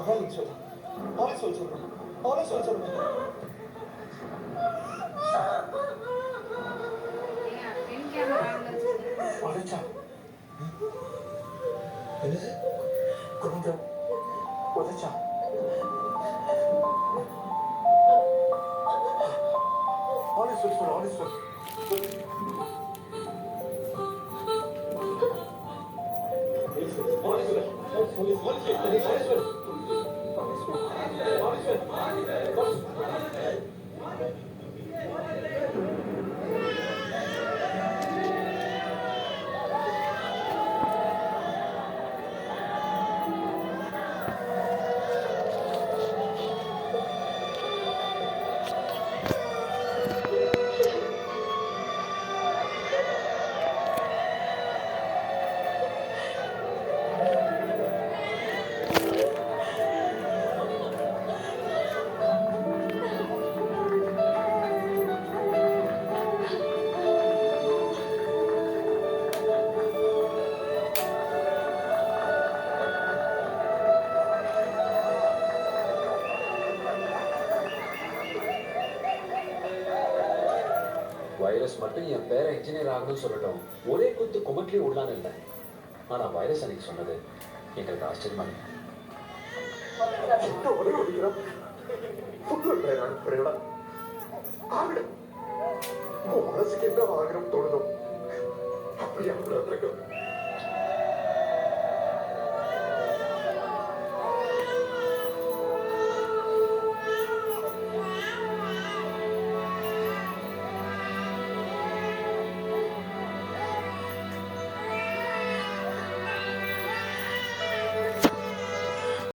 அவன் நீங்க சொல்லுங்க அவனே சொல்லுங்க அவனே சொல்லுங்க உடைச்சா என்னது கொஞ்சம் உடைச்சா அவனே சொல்லு அவனே சொல்லு வைரஸ் மட்டும் என் பேரை இன்ஜினியர் ஆகணும்னு சொல்லட்டும் ஒரே குத்து குமட்லி உள்ளான்னு இல்லை ஆனா வைரஸ் அன்னைக்கு சொன்னது எங்களுக்கு ஆச்சரியமா மனசுக்கு என்ன ஆகிரம் தோணுதோ அப்படி அவ்வளவு